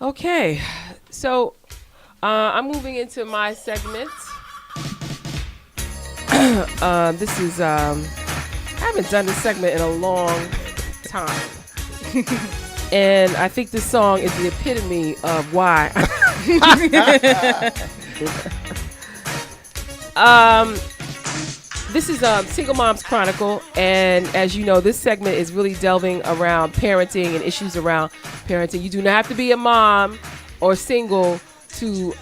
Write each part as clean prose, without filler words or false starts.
Okay, so I'm moving into my segment. This is I haven't done this segment in a long time, and I think this song is the epitome of why. This is Single Mom's Chronicle, and as you know, this segment is really delving around parenting and issues around parenting. You do not have to be a mom or single to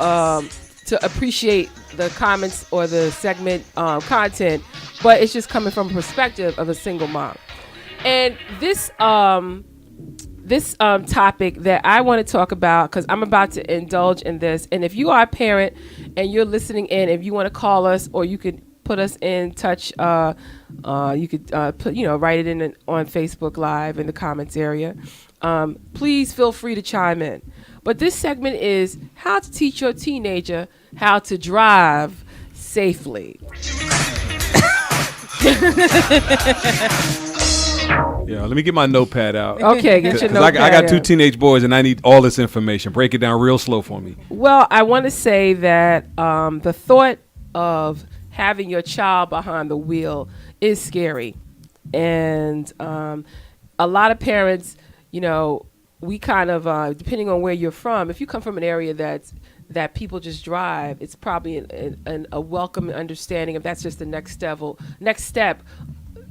appreciate the comments or the segment content, but it's just coming from a perspective of a single mom. And this topic that I want to talk about, because I'm about to indulge in this, and if you are a parent and you're listening in, if you want to call us, or you could put us in touch, you could write it in on Facebook Live in the comments area. Please feel free to chime in. But this segment is how to teach your teenager how to drive safely. Yeah, let me get my notepad out. Okay, get your notepad I got two teenage boys, and I need all this information. Break it down real slow for me. Well, I want to say that the thought of having your child behind the wheel is scary. And a lot of parents, we kind of, depending on where you're from, if you come from an area that people just drive, it's probably a welcome understanding of that's just the next step,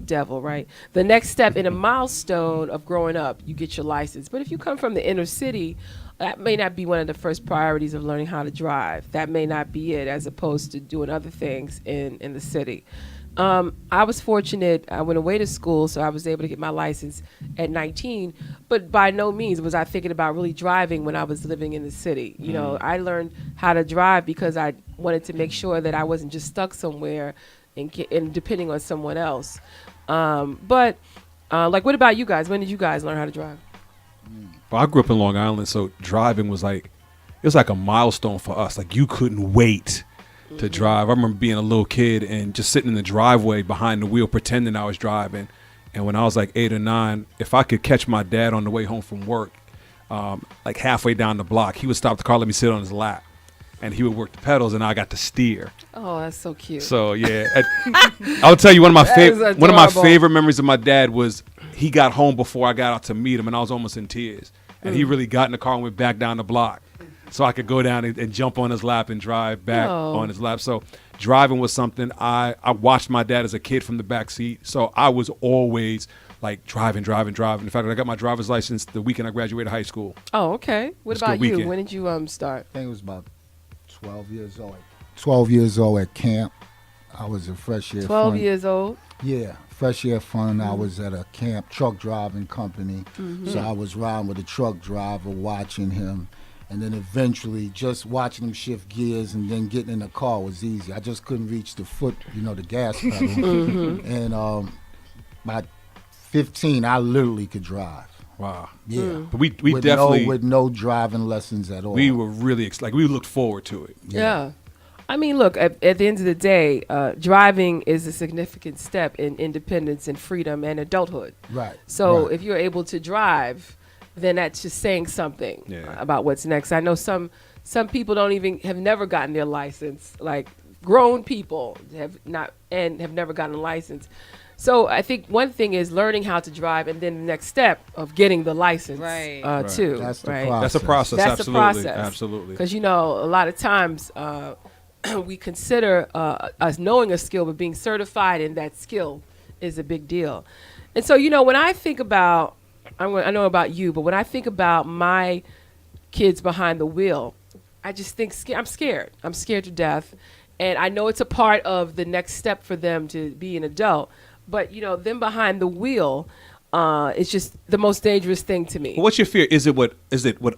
right? The next step in a milestone of growing up, you get your license. But if you come from the inner city, that may not be one of the first priorities of learning how to drive. That may not be it, as opposed to doing other things in the city. I was fortunate. I went away to school, so I was able to get my license at 19. But by no means was I thinking about really driving when I was living in the city. I learned how to drive because I wanted to make sure that I wasn't just stuck somewhere and depending on someone else. But what about you guys? When did you guys learn how to drive? Well, I grew up in Long Island, so driving was like a milestone for us. Like, you couldn't wait to drive. I remember being a little kid and just sitting in the driveway behind the wheel pretending I was driving. And when I was like 8 or 9, if I could catch my dad on the way home from work, like halfway down the block, he would stop the car, let me sit on his lap, and he would work the pedals, and I got to steer. Oh, that's so cute. So yeah, I'll tell you one of my favorite memories of my dad was he got home before I got out to meet him, and I was almost in tears. And he really got in the car and went back down the block, so I could go down and jump on his lap and drive back on his lap. So driving was something I watched my dad as a kid from the back seat. So I was always like driving. In fact, I got my driver's license the weekend I graduated high school. Oh, okay. What about you? Weekend. When did you start? I think it was about 12 years old. 12 years old at camp. I was a fresh year. 12 years old? Yeah, fresh year fun. I was at a camp truck driving company. So I was riding with a truck driver, watching him. And then eventually just watching him shift gears and then getting in the car was easy. I just couldn't reach the foot, the gas pedal. And by 15, I literally could drive. Wow. Yeah. But we definitely with no driving lessons at all. We were really we looked forward to it. Yeah. I mean, look, at the end of the day, driving is a significant step in independence and freedom and adulthood. Right. So if you're able to drive, then that's just saying something about what's next. I know some people have never gotten their license, like grown people have never gotten a license. So I think one thing is learning how to drive, and then the next step of getting the license, too. That's the right? process. That's a process. That's absolutely. the process. Absolutely. Because a lot of times we consider us knowing a skill, but being certified in that skill is a big deal. And so when I think about, I know about you, but when I think about my kids behind the wheel, I just think I'm scared. I'm scared to death, and I know it's a part of the next step for them to be an adult. But them behind the wheel, It's just the most dangerous thing to me. Well, what's your fear? Is it what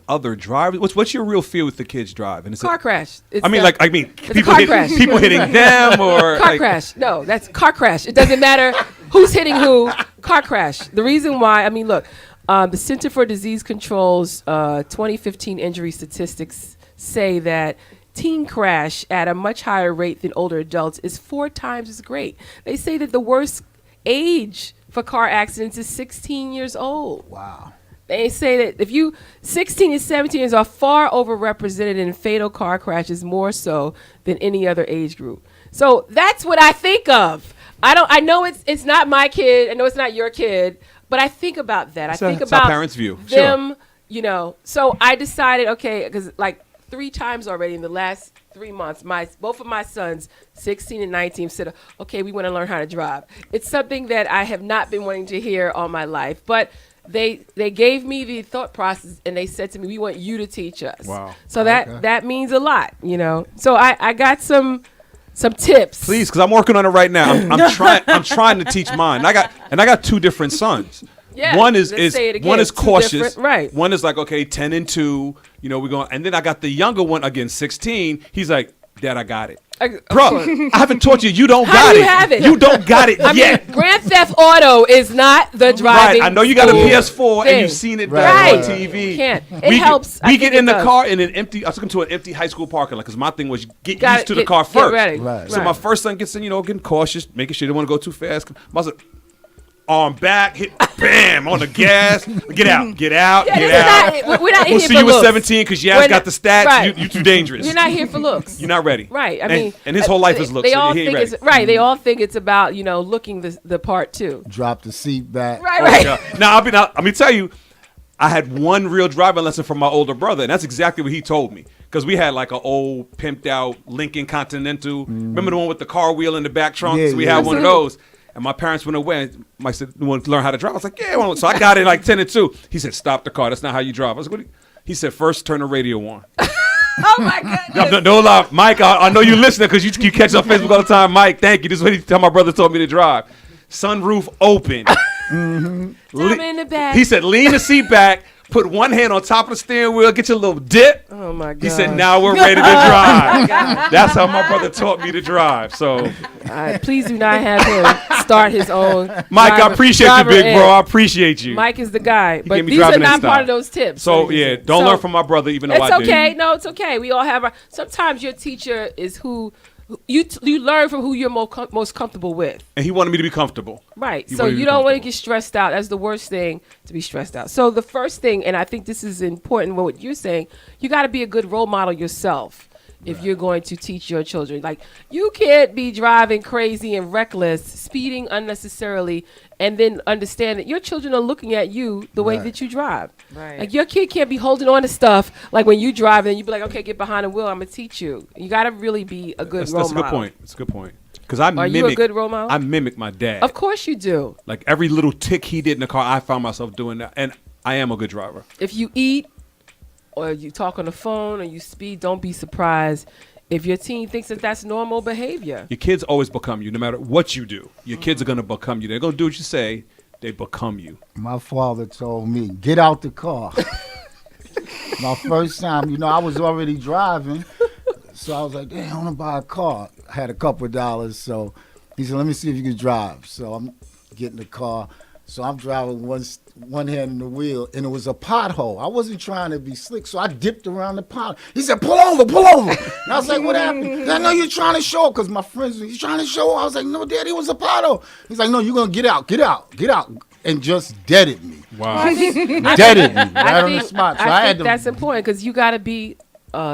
other drivers? What's your real fear with the kids driving? Is Car crash. I mean, crash. people hitting them or car crash. No, that's car crash. It doesn't matter who's hitting who. Car crash. The reason why, I mean, look, the Center for Disease Control's 2015 injury statistics say that teen crash at a much higher rate than older adults is 4 times as great. They say that the worst age for car accidents is 16 years old. Wow. They say that 16 and 17 years are far overrepresented in fatal car crashes, more so than any other age group. So that's what I think of. I know it's not my kid. I know it's not your kid, but I think about that. I think about how parents view them, So I decided, okay, because like 3 times already in the last 3 months, both of my sons, 16 and 19, said, okay, we want to learn how to drive. It's something that I have not been wanting to hear all my life, but they gave me the thought process and they said to me, we want you to teach us. Wow. So that means a lot, So I got some tips. Please, because I'm working on it right now. I'm trying to teach mine. I got 2 different sons. Yeah, one is one is cautious. Right. One is like, okay, 10 and 2. We're going. And then I got the younger one, again, 16. He's like, Dad, I got it. Bro, I haven't taught you. You don't How got do it. You have it. You don't got it yet. Mean, Grand Theft Auto is not the driving. Right. I know you got a PS4 and you've seen it done on TV. You can't. It helps. We get in the car in an empty. I took him to an empty high school parking lot because my thing was get used to the car first. Get ready. Right. So my first son gets in, getting cautious, making sure he don't want to go too fast. Arm back, hit, bam, on the gas. Get out. We're not we'll here see for you looks. at 17 because you got the stats. Right. You too dangerous. You're not here for looks. You're not ready. Right. And his whole life is looks. They all he ain't think ready. right. They all think it's about looking the part too. Drop the seat back. Right. Now let me tell you, I had one real driving lesson from my older brother, and that's exactly what he told me. Because we had like an old pimped out Lincoln Continental. Remember the one with the car wheel in the back trunk? Yeah, so we yeah. had one of those. And my parents went away. And I said, "You want to learn how to drive?" I was like, "Yeah." Well. So I got it like 10 and 2. He said, "Stop the car. That's not how you drive." I was like, he said, "First, turn the radio on." Oh my goodness! No lie, Mike. I know you listening because you catch on Facebook all the time. Mike, thank you. This is what my brother told me to drive. Sunroof open. In the back. He said, "Lean the seat back. Put one hand on top of the steering wheel. Get your little dip." Oh my God! He said, "Now we're ready to drive." That's how my brother taught me to drive. So, please do not have him start his own. Mike, I appreciate you, big bro. I appreciate you. Mike is the guy, but gave me these are driving not that part style. of those tips. So yeah, don't learn from my brother, even though it's I did. okay. No, it's okay. We all have our. Sometimes your teacher is who you learn from who you're most comfortable with. And he wanted me to be comfortable. Right. He So wanted me you to be don't want to comfortable. get stressed out. That's the worst thing, to be stressed out. So the first thing, and I think this is important, what you're saying, you got to be a good role model yourself. If you're going to teach your children, like you can't be driving crazy and reckless, speeding unnecessarily, and then understand that your children are looking at you the way that you drive. Right. Like your kid can't be holding on to stuff like when you drive and you be like, okay, get behind the wheel. I'm gonna teach you. You got to really be a good role That's a model. good point. That's a good point. Because Are you a good role model? I mimic my dad. Of course you do. Like every little tick he did in the car, I found myself doing that, and I am a good driver. If you eat or you talk on the phone or you speed, don't be surprised if your teen thinks that that's normal behavior. Your kids always become you, no matter what you do. Your kids are gonna become you. They're gonna do what you say. They become you. My father told me, get out the car. My first time, I was already driving. So I was like, damn, I want to buy a car. I had a couple of dollars. So he said, let me see if you can drive. So I'm getting the car. So I'm driving one hand in the wheel, and it was a pothole. I wasn't trying to be slick, so I dipped around the pothole. He said, pull over. And I was like, what happened? I know you're trying to show, because my friends, you trying to show? I was like, no, Daddy, it was a pothole. He's like, no, you're going to get out, and just deaded me. Wow. Deaded me right on the spot. So I had think to, that's important because you got to be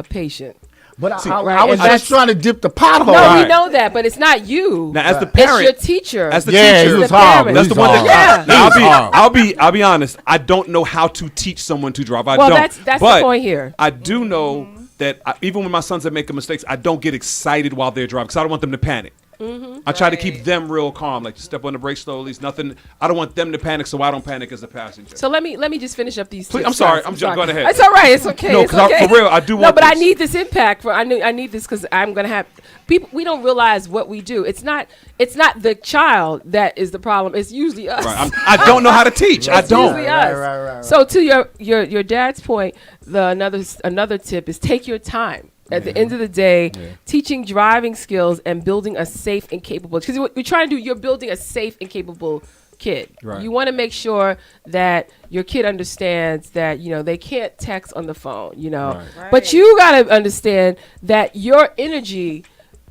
patient. But right, I was and just trying to dip the pothole. No, Right. we know that, but it's not you. Now, as the It's parent, your teacher. as the Yeah, teacher, it was the horrible. parent. that's the one that. Yeah. Now, It was horrible. I'll be honest. I don't know how to teach someone to drive. I Well, don't. that's But the point here. I do know that even when my sons are making mistakes, I don't get excited while they're driving because I don't want them to panic. I try to keep them real calm, like step on the brake slowly. Nothing. I don't want them to panic, so I don't panic as a passenger. So let me just finish up these. Please, tips. I'm sorry. I'm sorry. Go ahead. It's all right. It's okay. No, it's okay. for real, I do want. No, but this. I need this impact. I need this because I'm gonna have people. We don't realize what we do. It's not the child that is the problem. It's usually us. Right. I don't know how to teach. I don't. Usually us. Right. So to your dad's point, another tip is take your time. At the end of the day, teaching driving skills and building a safe and capable, because what you're trying to do, you're building a safe and capable kid. Right. You want to make sure that your kid understands that, they can't text on the phone, Right. But you got to understand that your energy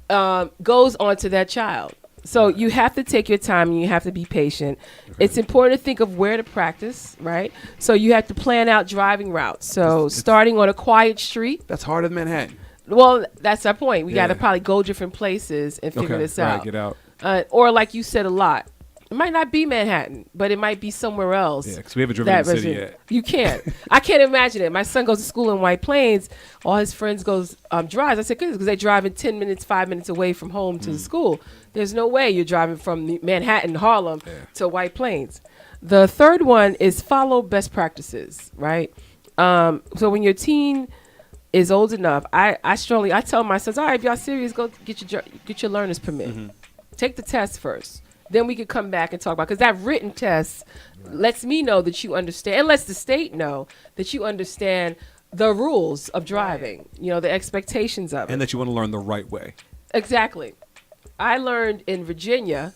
goes onto that child. So you have to take your time and you have to be patient. Okay. It's important to think of where to practice, right? So you have to plan out driving routes. So starting on a quiet street. That's harder than Manhattan. Well, that's our point. We got to probably go different places and figure this out. Right, get out. Or like you said a lot, it might not be Manhattan, but it might be somewhere else. Yeah, because we haven't driven in the city yet. You can't. I can't imagine it. My son goes to school in White Plains. All his friends drives. I said, goodness, because they drive in 10 minutes, 5 minutes away from home to the school. There's no way you're driving from Manhattan, Harlem to White Plains. The third one is follow best practices, right? So when your teen is old enough, I tell my sons, all right, if y'all serious, go get your learner's permit. Mm-hmm. Take the test first. Then we could come back and talk about, because that written test lets me know that you understand, and lets the state know that you understand the rules of driving, the expectations of it. And that you want to learn the right way. Exactly. I learned in Virginia,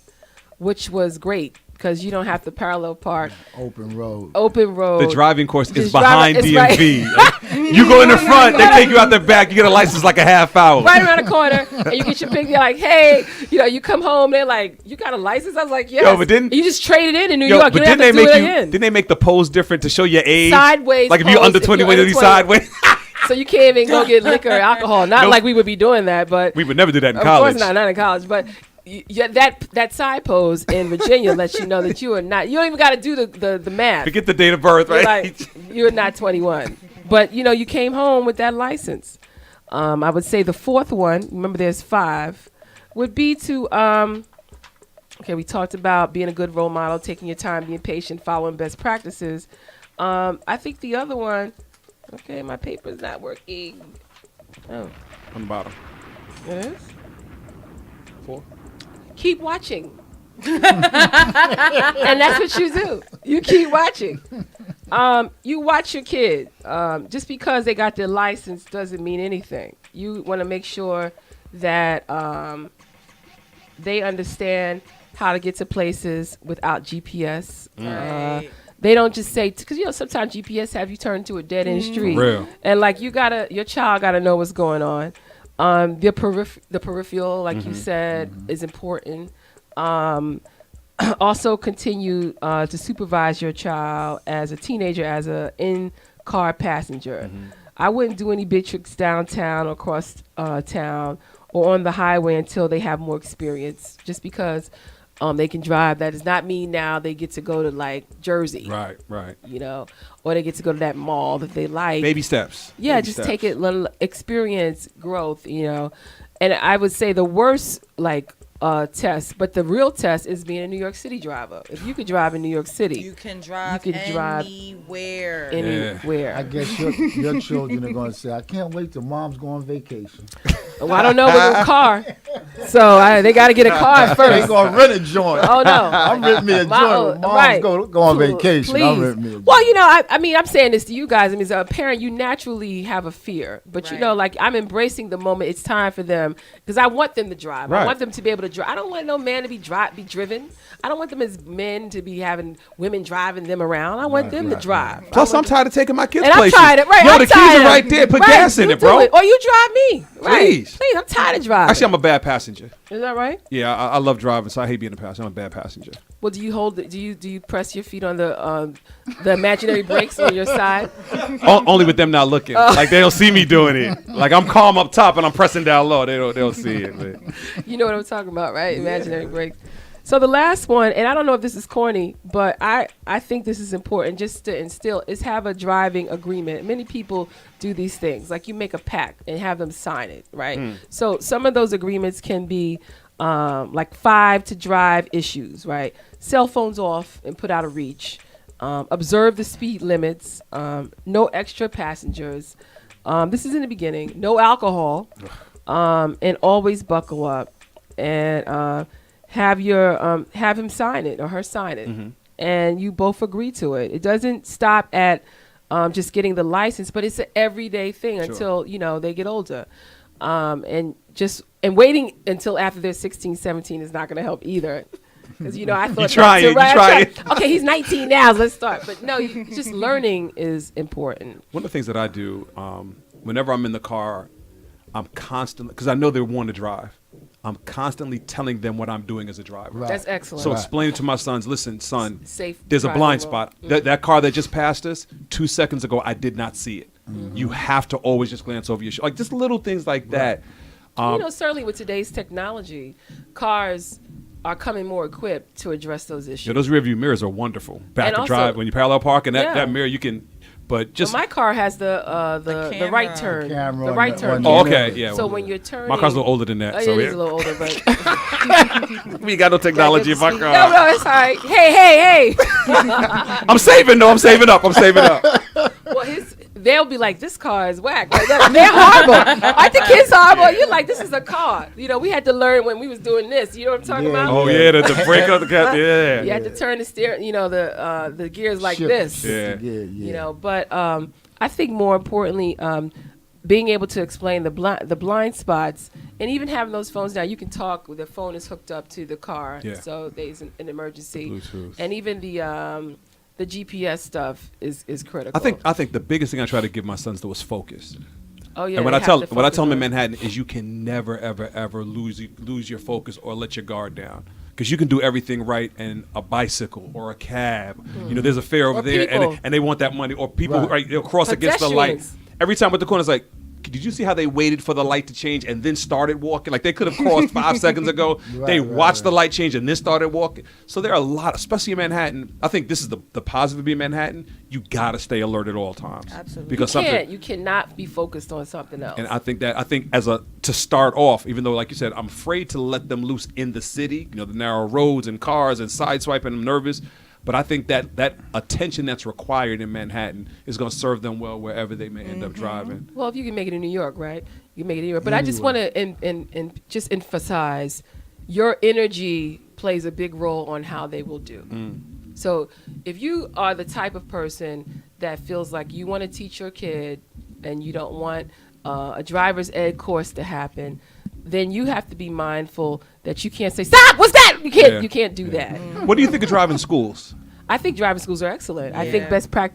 which was great, because you don't have to parallel park. Open road. The driving course is Just behind it's DMV. Right. You go in the front, they take you out the back, you get a license like a half hour. Right around the corner, and you get your pick. They're like, hey, you come home, they're like, you got a license? I was like, yes. Yo, but didn't, you just traded in New York. But didn't they make the pose different to show your age? Sideways. Like if you're under 21, it'll be sideways. So you can't even go get liquor or alcohol. Not like we would be doing that, but we would never do that in of college. Of course not in college, but that side pose in Virginia lets you know that you are not. You don't even got to do the math. Forget the date of birth, right? Like, you're not 21, but you came home with that license. I would say the fourth one. Remember, there's 5. Would be to okay. We talked about being a good role model, taking your time, being patient, following best practices. I think the other one. Okay, my paper's not working. Oh, on the bottom. It is? 4. Keep watching. And that's what you do. You keep watching. You watch your kid. Just because they got their license doesn't mean anything. You want to make sure that they understand how to get to places without GPS. Right. They don't just say, because sometimes GPS have you turn to a dead end street. Real. And like your child gotta know what's going on. The peripheral, like you said, is important. Also continue to supervise your child as a teenager, as a in-car passenger. I wouldn't do any big tricks downtown or across town or on the highway until they have more experience, just because they can drive. That does not mean now they get to go to like Jersey. Right. Or they get to go to that mall that they like. Baby steps. Yeah, Baby just steps. take it, little experience, growth, And I would say the worst test, but the real test is being a New York City driver. If you could drive in New York City, you can drive anywhere. Anywhere. I guess your children are going to say, I can't wait till mom's go on vacation. Well, I don't know with a car. So they got to get a car first. They going to rent a joint. Oh, no. I'm renting me a joint. Mom's go on vacation. Please. I'm renting me a joint. Well, I'm saying this to you guys. I mean, as a parent, you naturally have a fear. But, Right. I'm embracing the moment. It's time for them because I want them to drive. Right. I want them to be able to drive. I don't want no man to be driven. I don't want them as men to be having women driving them around. I want them to drive. Plus, I'm tired of taking my kids And I'm places. tired of right. Yo, I'm the keys tired are of- right there. Put right, gas in you it, bro. do Or you drive me. Right. Please. I'm tired of driving. Actually, I'm a bad passenger. Is that right? Yeah, I love driving, so I hate being a passenger. I'm a bad passenger. Well, do you press your feet on the imaginary brakes on your side? Only with them not looking. Like they don't see me doing it. Like I'm calm up top and I'm pressing down low. They don't see it. But. You know what I'm talking about, right? Imaginary brakes. So the last one, and I don't know if this is corny, but I think this is important just to instill, is have a driving agreement. Many people do these things. Like you make a pact and have them sign it, right? So some of those agreements can be like 5 to drive issues, right? Cell phones off and put out of reach. Observe the speed limits. No extra passengers. This is in the beginning. No alcohol. And always buckle up. And have him sign it or her sign it. Mm-hmm. And you both agree to it. It doesn't stop at just getting the license, but it's an everyday thing until they get older. And waiting until after they're 16, 17 is not going to help either. Because I thought you try it. Okay, he's 19 now. Let's start. But no, just learning is important. One of the things that I do, whenever I'm in the car, I'm constantly, because I know they want to drive, I'm constantly telling them what I'm doing as a driver. Right. That's excellent. So explain to my sons, listen, son, Safe there's a driving blind rule. spot. That car that just passed us 2 seconds ago, I did not see it. Mm-hmm. You have to always just glance over your shoulder. Like just little things like that. Certainly with today's technology, cars are coming more equipped to address those issues. Yeah, those rear view mirrors are wonderful. Back And to also- drive when you parallel park and Yeah. that mirror you can, but just. So my car has the right camera. turn. The camera The on right the- turn. on the Oh, mirror. okay, yeah. So when you're turning, My car's a little older than that. it so is a little older, but we got no technology in my car. no, it's all right. Hey. I'm saving though. I'm saving up. Well, they'll be like, this car is whack. Like, they're horrible. Aren't the kids horrible? You're like, this is a car. We had to learn when we was doing this. You know what I'm talking about? Oh yeah, the brake of the cat. Yeah. You had to turn the steering, the gears like Shift. this. Yeah. Yeah. But I think more importantly, being able to explain the blind spots, and even having those phones now, you can talk. The phone is hooked up to the car, Yeah. so there's an emergency. Bluetooth. And even the GPS stuff is critical. I think the biggest thing I try to give my sons though is focus. Oh yeah. And what they I have tell to what I focus tell them in on it. Manhattan is you can never ever lose your focus or let your guard down. Because you can do everything right in a bicycle or a cab. There's a fare over Or there people. and they want that money. Or people Right. they'll cross against the light. Pedestrians. Every time at the corner it's like, did you see how they waited for the light to change and then started walking? Like they could have crossed 5 seconds ago. They watched the light change and then started walking. So there are a lot, especially in Manhattan. I think this is the positive of being Manhattan. You got to stay alert at all times. Absolutely. Because You cannot be focused on something else. and I think to start off, even though like you said, I'm afraid to let them loose in the city, the narrow roads and cars and sideswiping, I'm nervous. But I think that attention that's required in Manhattan is going to serve them well wherever they may end up driving. Well, if you can make it in New York, right? You can make it in New York. But I just want to and just emphasize your energy plays a big role on how they will do. So if you are the type of person that feels like you want to teach your kid and you don't want a driver's ed course to happen, then you have to be mindful that you can't say, stop, what's that? You can't do that. What do you think of driving schools? I think driving schools are excellent. I Yeah. think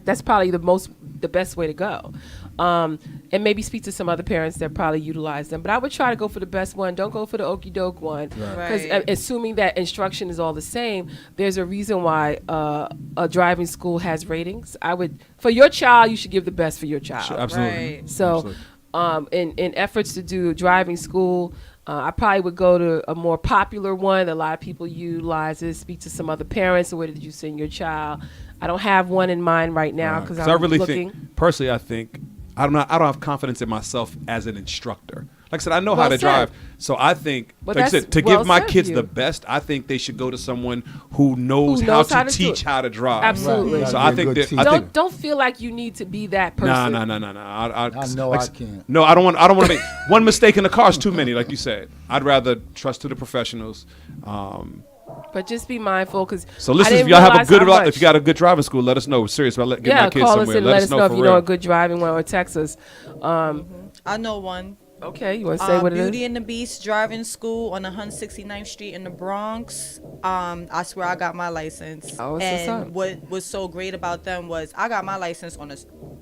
that's probably the best way to go. And maybe speak to some other parents that probably utilize them. But I would try to go for the best one. Don't go for the okey doke one. Because Right. assuming that instruction is all the same, there's a reason why a driving school has ratings. For your child, you should give the best for your child. Sure, absolutely. Right. So, in efforts to do driving school, I probably would go to a more popular one that a lot of people utilize. Speak to some other parents. Where did you send your child? I don't have one in mind right now because I'm I really looking. think personally, I don't have confidence in myself as an instructor. Like I said, I know how Well to said. drive. So I think, Well, like I said, that's to well give my said, kids you. the best, I think they should go to someone who knows, Who knows how how to to do teach it. how to drive. Absolutely. Right. So Gotta I be a think good that teacher. Don't feel like you need to be that person. No. I know like I s- can't. No, I don't want to make one mistake in the car is too many. Like you said, I'd rather trust to the professionals. But just be mindful because So listen, if y'all have a good, if you got a good driving school, let us know. We're serious about getting my kids call somewhere. us and let us know if for you know real. a good driving one or text us. I know one. Okay, you want to say what it is? Beauty and the Beast driving school on 169th Street in the Bronx. I swear I got my license. Oh, it's what's up. and what was so great about them was I got my license on a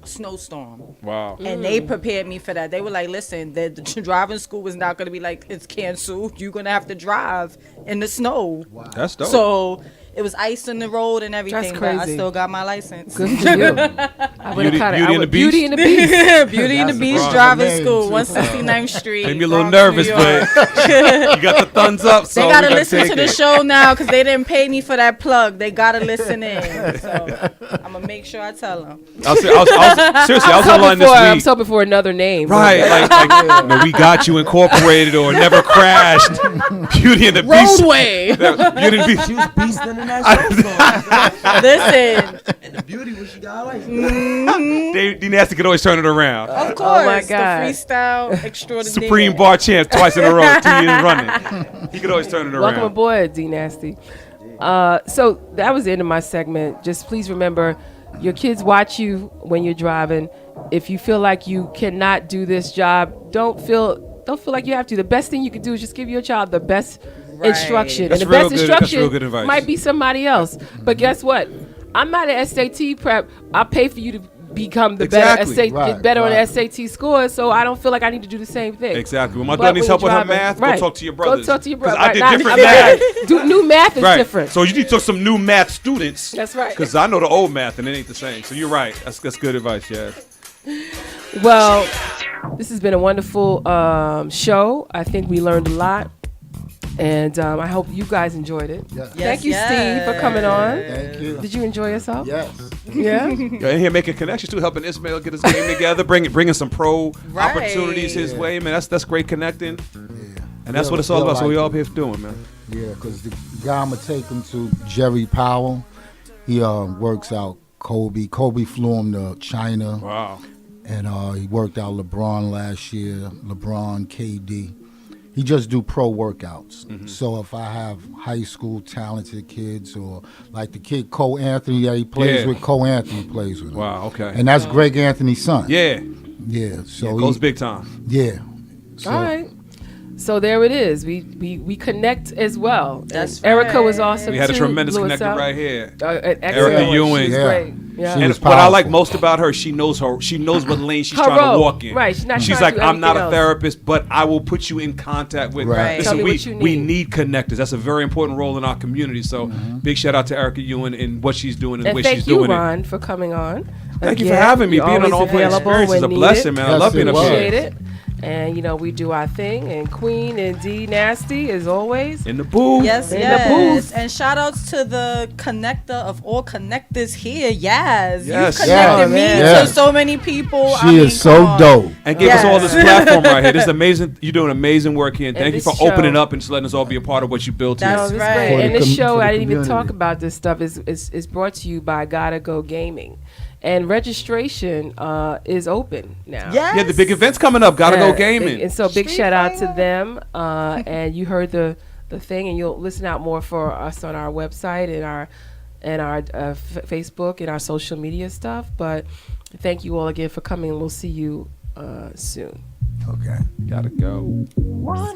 snowstorm. Wow. And they prepared me for that. They were like, listen, the driving school was not going to be like, it's canceled. You're going to have to drive in the snow. Wow. That's dope. So it was ice in the road and everything. That's But I crazy. still got my license. Good for you. Beauty and the Beast? Beauty and the Beast. Beauty and the That's Beast the driving name, school, too. 169th Street. Made me a little Bronx, New nervous, York. but you got the thumbs up. So They gotta we gonna listen take to the it. show now because they didn't pay me for that plug. They gotta listen in. So I'm gonna make sure I tell them. Seriously, I was online this I'm week. hoping for another name. Right, like no, We Got You Incorporated or Never Crashed. Beauty and the Beast. Roadway. Beauty and the Beast. She was beasting in that show. Listen, And the beauty was she got like D Nasty could always turn it around. of course, my the God. freestyle extraordinaire. Supreme bar champ twice in a row, 2 years running. He could always turn it around. Welcome aboard, D Nasty. So that was the end of my segment. Just please remember, your kids watch you when you're driving. If you feel like you cannot do this job, don't feel like you have to. The best thing you can do is just give your child the best instruction. That's and the real best good- that's instruction real good advice. might be somebody else. But guess what? I'm not an SAT prep. I'll pay for you to become the Exactly. better Right, get better on right. SAT scores, so I don't feel like I need to do the same thing. Exactly. When my But daughter needs when help you're with her driving- math, right. go talk to your brothers. Go talk to your 'Cause brother. I did Right, different not- math. New math is Right. different. So you need to talk some new math students. That's right. Because I know the old math and it ain't the same. So you're right. That's good advice, Jazz. Well, this has been a wonderful show. I think we learned a lot. And I hope you guys enjoyed it. Yes. Thank you, Steve, for coming on. Thank you. Did you enjoy yourself? Yes. Yeah? You're in here making connections too, helping Ismail get his game together, bringing some pro Right. opportunities his Yeah. way, man. That's great connecting, Yeah. and that's Feel- what it's all feel about. So like we all it. here doing, man. Yeah, because the guy I'm going to take him to, Jerry Powell, he works out Kobe. Kobe flew him to China, Wow. and he worked out LeBron last year, LeBron, KD. He just do pro workouts. So if I have high school talented kids or like the kid Cole Anthony that he plays Yeah. with, Cole Anthony plays with him. Wow. Okay. And that's Greg Anthony's son. Yeah. Yeah. So Goes he, big time. yeah. So, All right. So there it is. We connect as well. That's And Erica was right. awesome We had a too, tremendous blew us connector out. right here. Excellent. Erica Ewing. She's Yeah. great. Yeah. She And was what I like powerful. most about her, she knows what lane she's Her trying role. to walk in. Right, she's not She's trying to like, do I'm not a anything else. therapist, but I will put you in contact with. Right. Tell Listen, me we what you we need. need connectors. That's a very important role in our community. So big shout out to Erica Ewing and what she's doing and the And way thank she's you, doing it. Ron, for coming on. Thank you for Again, having me. you're Being on always All Play available Experience is when a blessing, needed. man. I love being up Appreciate here. it. And we do our thing. And Queen and D Nasty as always. In the booth. Yes, In the yes. booth. And shout outs to the connector of all connectors here. Yes. Yes. You connected Yeah, me man. Yeah. to so many people. She I mean, is so come on. dope. And give us all this Yes. platform right here. This is amazing. You're doing amazing work here. And And thank you for this show- opening up and just letting us all be a part of what you built here. That's No, this right. Great. For And the this show, for the I didn't even community. talk about this stuff, is brought to you by Gotta Go Gaming. And registration is open now. Yes. Yeah, the big event's coming up. Gotta go Yeah, gaming. And so big Street shout out to Fighter. them. And you heard the thing, and you'll listen out more for us on our website and our Facebook and our social media stuff. But thank you all again for coming. We'll see you soon. Okay. Gotta go. One